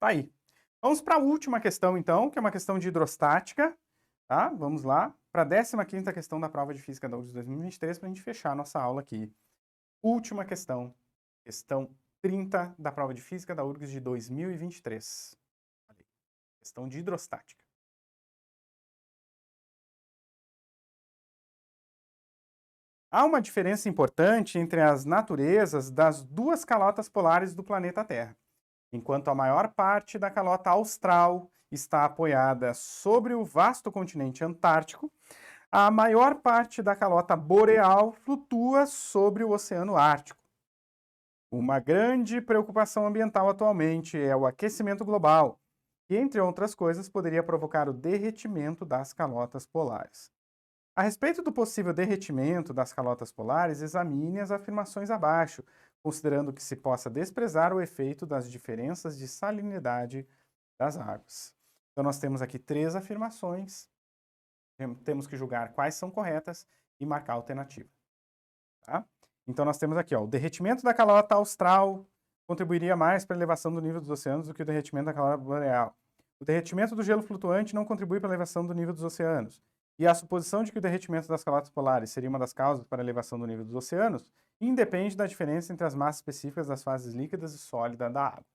Tá aí. Vamos para a última questão, então, que é uma questão de hidrostática. Tá? Vamos lá. Para a 15ª questão da prova de Física da URGS 2023, para a gente fechar a nossa aula aqui. Última questão. Questão 30 da prova de Física da URGS de 2023. Questão de hidrostática. Há uma diferença importante entre as naturezas das duas calotas polares do planeta Terra. Enquanto a maior parte da calota austral está apoiada sobre o vasto continente antártico, a maior parte da calota boreal flutua sobre o Oceano Ártico. Uma grande preocupação ambiental atualmente é o aquecimento global, que, entre outras coisas, poderia provocar o derretimento das calotas polares. A respeito do possível derretimento das calotas polares, examine as afirmações abaixo, considerando que se possa desprezar o efeito das diferenças de salinidade das águas. Então nós temos aqui 3 afirmações, temos que julgar quais são corretas e marcar a alternativa. Tá? Então nós temos aqui, ó, o derretimento da calota austral contribuiria mais para a elevação do nível dos oceanos do que o derretimento da calota boreal. O derretimento do gelo flutuante não contribui para a elevação do nível dos oceanos. E a suposição de que o derretimento das calotas polares seria uma das causas para a elevação do nível dos oceanos independe da diferença entre as massas específicas das fases líquidas e sólidas da água.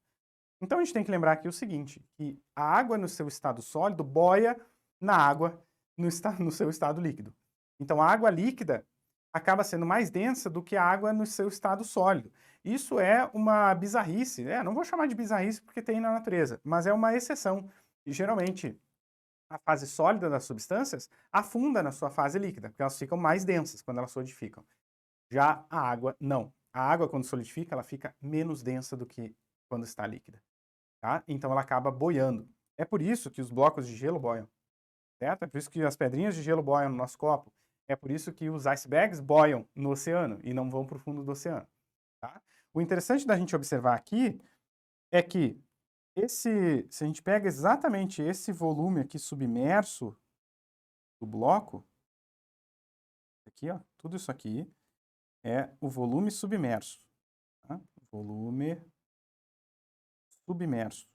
Então a gente tem que lembrar aqui o seguinte, que a água no seu estado sólido boia na água no seu estado líquido. Então a água líquida acaba sendo mais densa do que a água no seu estado sólido. Isso é uma bizarrice, não vou chamar de bizarrice porque tem na natureza, mas é uma exceção. E geralmente a fase sólida das substâncias afunda na sua fase líquida, porque elas ficam mais densas quando elas solidificam. Já a água, não. A água, quando solidifica, ela fica menos densa do que quando está líquida. Tá? Então ela acaba boiando. É por isso que os blocos de gelo boiam. Certo? É por isso que as pedrinhas de gelo boiam no nosso copo. É por isso que os icebergs boiam no oceano e não vão para o fundo do oceano. Tá? O interessante da gente observar aqui é que se a gente pega exatamente esse volume aqui submerso do bloco, aqui, ó, tudo isso aqui é o volume submerso. Tá? Volume submerso.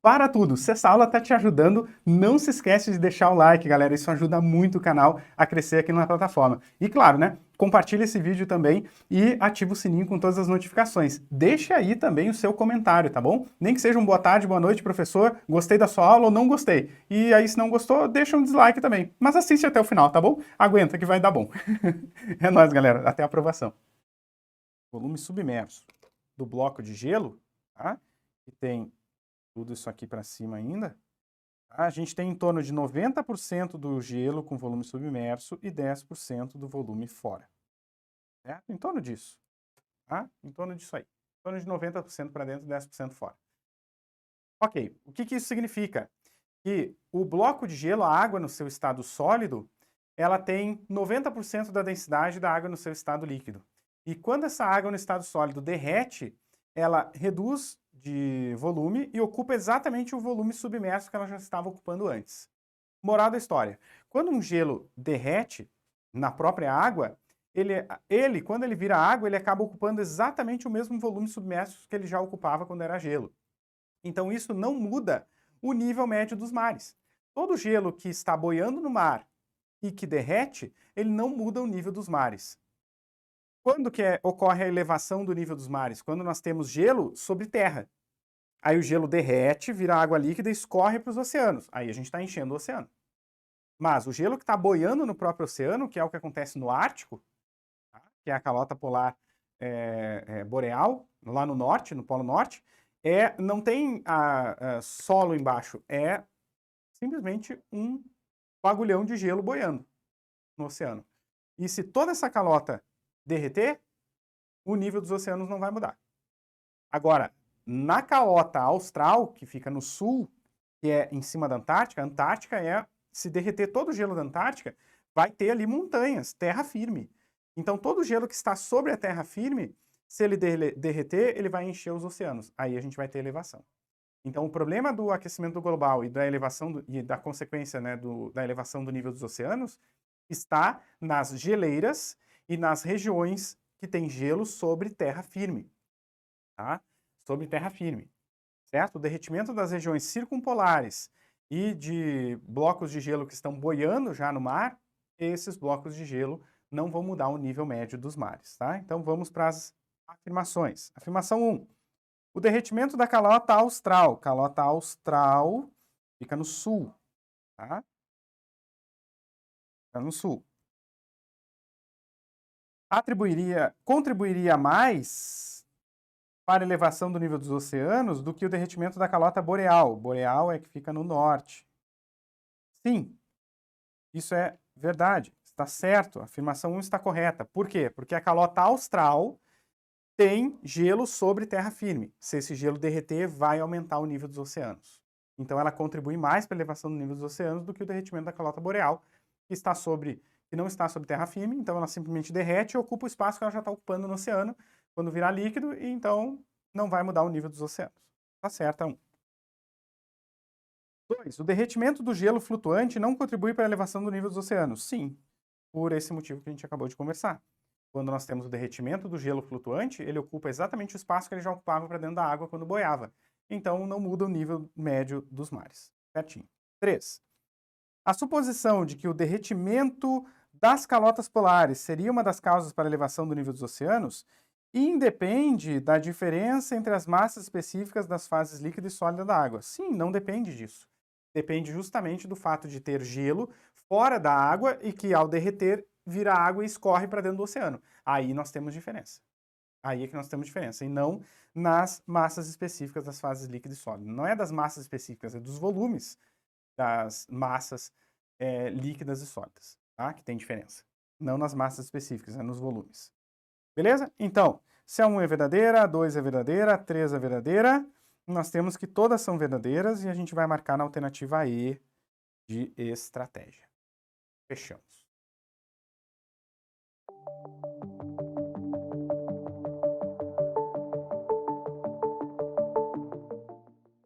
Para tudo, se essa aula está te ajudando, não se esquece de deixar o like, galera, isso ajuda muito o canal a crescer aqui na plataforma. E claro, né, compartilha esse vídeo também e ativa o sininho com todas as notificações. Deixe aí também o seu comentário, tá bom? Nem que seja um boa tarde, boa noite, professor, gostei da sua aula ou não gostei. E aí, se não gostou, deixa um dislike também. Mas assiste até o final, tá bom? Aguenta que vai dar bom. É nóis, galera, até a aprovação. Volume submerso do bloco de gelo, tá? Que tem tudo isso aqui para cima ainda, a gente tem em torno de 90% do gelo com volume submerso e 10% do volume fora. Certo? Em torno disso. Tá? Em torno disso aí. Em torno de 90% para dentro e 10% fora. Ok, o que isso significa? Que o bloco de gelo, a água no seu estado sólido, ela tem 90% da densidade da água no seu estado líquido. E quando essa água no estado sólido derrete, ela reduz de volume e ocupa exatamente o volume submerso que ela já estava ocupando antes. Moral da história: quando um gelo derrete na própria água, quando ele vira água, ele acaba ocupando exatamente o mesmo volume submerso que ele já ocupava quando era gelo. Então isso não muda o nível médio dos mares. Todo gelo que está boiando no mar e que derrete, ele não muda o nível dos mares. Quando que ocorre a elevação do nível dos mares? Quando nós temos gelo sobre terra. Aí o gelo derrete, vira água líquida e escorre para os oceanos. Aí a gente está enchendo o oceano. Mas o gelo que está boiando no próprio oceano, que é o que acontece no Ártico, tá? Que é a calota polar boreal, lá no norte, no Polo Norte, não tem solo embaixo, é simplesmente um bagulhão de gelo boiando no oceano. E se toda essa calota derreter, o nível dos oceanos não vai mudar. Agora, na calota austral, que fica no sul, que é em cima da Antártica, a Antártica se derreter todo o gelo da Antártica, vai ter ali montanhas, terra firme. Então, todo o gelo que está sobre a terra firme, se ele derreter, ele vai encher os oceanos. Aí a gente vai ter elevação. Então, o problema do aquecimento global e da elevação e da consequência, né, da elevação do nível dos oceanos está nas geleiras e nas regiões que tem gelo sobre terra firme. Tá? sobre terra firme, certo? O derretimento das regiões circumpolares e de blocos de gelo que estão boiando já no mar, esses blocos de gelo não vão mudar o nível médio dos mares, tá? Então vamos para as afirmações. Afirmação 1. O derretimento da calota austral fica no sul, tá? Fica no sul. Contribuiria mais para a elevação do nível dos oceanos do que o derretimento da calota boreal. Boreal é que fica no norte. Sim, isso é verdade. Está certo. A afirmação 1 está correta. Por quê? Porque a calota austral tem gelo sobre terra firme. Se esse gelo derreter, vai aumentar o nível dos oceanos. Então ela contribui mais para a elevação do nível dos oceanos do que o derretimento da calota boreal, que não está sobre terra firme, então ela simplesmente derrete e ocupa o espaço que ela já está ocupando no oceano quando virar líquido, e então não vai mudar o nível dos oceanos. Tá certa, 1. 2. O derretimento do gelo flutuante não contribui para a elevação do nível dos oceanos. Sim, por esse motivo que a gente acabou de conversar. Quando nós temos o derretimento do gelo flutuante, ele ocupa exatamente o espaço que ele já ocupava para dentro da água quando boiava. Então não muda o nível médio dos mares. Certinho. 3. A suposição de que o derretimento das calotas polares seria uma das causas para a elevação do nível dos oceanos independe da diferença entre as massas específicas das fases líquida e sólida da água. Sim, não depende disso. Depende justamente do fato de ter gelo fora da água e que, ao derreter, vira água e escorre para dentro do oceano. Aí nós temos diferença. Aí é que nós temos diferença, e não nas massas específicas das fases líquida e sólida. Não é das massas específicas, é dos volumes das massas líquidas e sólidas, tá? Que tem diferença. Não nas massas específicas, é nos volumes. Beleza? Então, se a 1 é verdadeira, a 2 é verdadeira, a 3 é verdadeira, nós temos que todas são verdadeiras e a gente vai marcar na alternativa E de estratégia. Fechamos.